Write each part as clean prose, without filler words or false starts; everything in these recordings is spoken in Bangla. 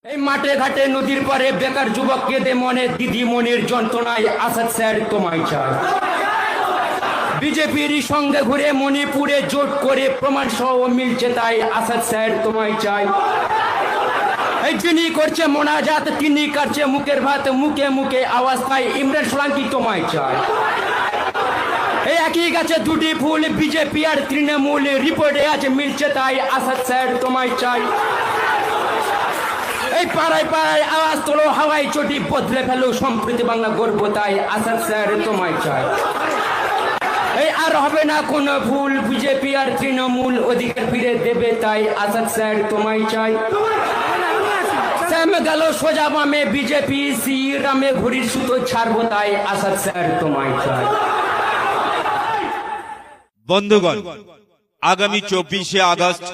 এই মাঠে ঘাটে নদীর পারে বেকার যুবক কেঁদে মনে দিদি মনির যন্ত্রণায় আসাদ স্যার তোমায় চায়। বিজেপির সঙ্গে ঘুরে মণিপুরে জোট করে প্রমাণ সহ মিলছে তাই আসাদ স্যার তোমায় চাই। এই যিনি করছে মোনাজাত তিনি কাটছে মুখের ভাত, মুখে মুখে আওয়াজ পাই ইমরান সোলাঙ্কি তোমায় চায়। এই একই গাছে দুটি ফুল বিজেপি আর তৃণমূল রিপোর্টে আছে মিলছে তাই আসাদ স্যার তোমায় চাই। এই পাড়ায় পাড়ায় আওয়াজ তোলো হাওয়াই চটি বদলে ফেলো সম্প্রীতি বাংলা গর্ব তাই আসাদ স্যার তোমায় চাই। এই আর হবে না কোনো ভুল বিজেপি আর তৃণমূল অধিকার ফিরে দেবে তাই আসাদ স্যার তোমায় চাই। শ্যাম গেল সোজা বামে বিজেপি শ্রীরামে ঘুরির সুতো ছাড়বো তাই আসাদ স্যার তোমায় চাই। বন্ধুগণ, আগামী 24শে আগস্ট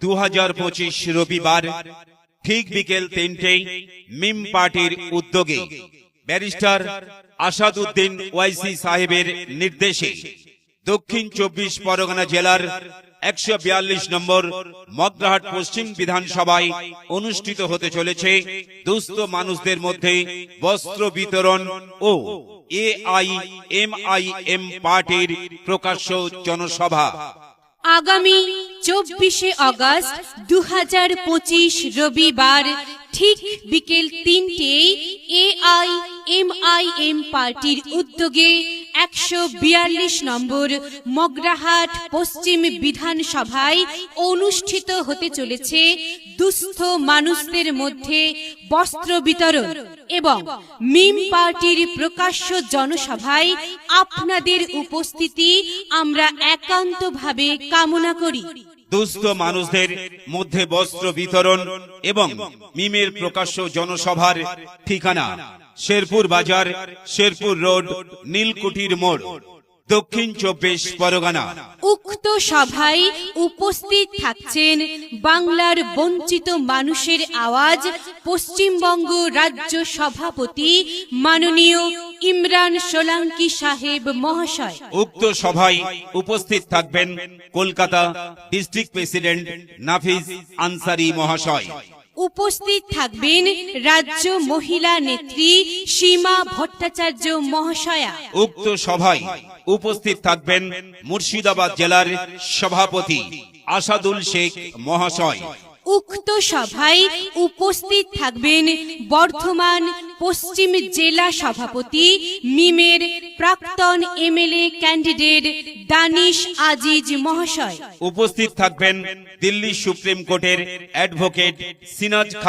2025 রবিবার ঠিক বিকেল 3টেয় মিম পার্টির উদ্যোগে ব্যারিস্টার আসাদউদ্দিন ওয়াইসি সাহেবের নির্দেশে দক্ষিণ 24 পরগনা জেলার 142 নম্বর মগরাহাট পশ্চিম বিধানসভায় অনুষ্ঠিত হতে চলেছে দুস্থ মানুষদের মধ্যে বস্ত্র বিতরণ ও AIMIM পার্টির প্রকাশ্য জনসভা। আগামী 24শে আগস্ট 2025 রবিবার ঠিক বিকেল 3টেয় AIMIM পার্টির উদ্যোগে 142 নম্বর মগরাহাট পশ্চিম বিধানসভায় অনুষ্ঠিত হতে চলেছে দুস্থ মানুষদের মধ্যে বস্ত্র বিতরণ এবং মিম পার্টির প্রকাশ্য জনসভায় আপনাদের উপস্থিতি আমরা একান্তভাবে কামনা করি। দুস্থ মানুষদের মধ্যে বস্ত্র বিতরণ এবং মিমের প্রকাশ্য জনসভার ঠিকানা শেরপুর বাজার, শেরপুর রোড, নীলকুঠির মোড়, দক্ষিণ 24 পরগনা। উক্ত সভায় উপস্থিত থাকছেন বাংলার বঞ্চিত মানুষের আওয়াজ পশ্চিমবঙ্গ রাজ্য সভাপতি মাননীয় ইমরান সোলাঙ্কি সাহেব মহাশয়। উক্ত সভায় উপস্থিত থাকবেন কলকাতা ডিস্ট্রিক্ট প্রেসিডেন্ট নাফিজ আনসারি মহাশয়। উপস্থিত থাকবেন রাজ্য মহিলা নেত্রী সীমা ভট্টাচার্য মহাশয়া। উক্ত সভায় উপস্থিত থাকবেন মুর্শিদাবাদ জেলার সভাপতি আসাদুল শেখ মহাশয়। উক্ত সভায় উপস্থিত থাকবেন বর্ধমান পশ্চিম জেলা সভাপতি মিমের প্রাক্তন MLA ক্যান্ডিডেট দানিশ আজিজ মহাশয়। উপস্থিত থাকবেন দিল্লি সুপ্রিম কোর্টের অ্যাডভোকেট সিনাজ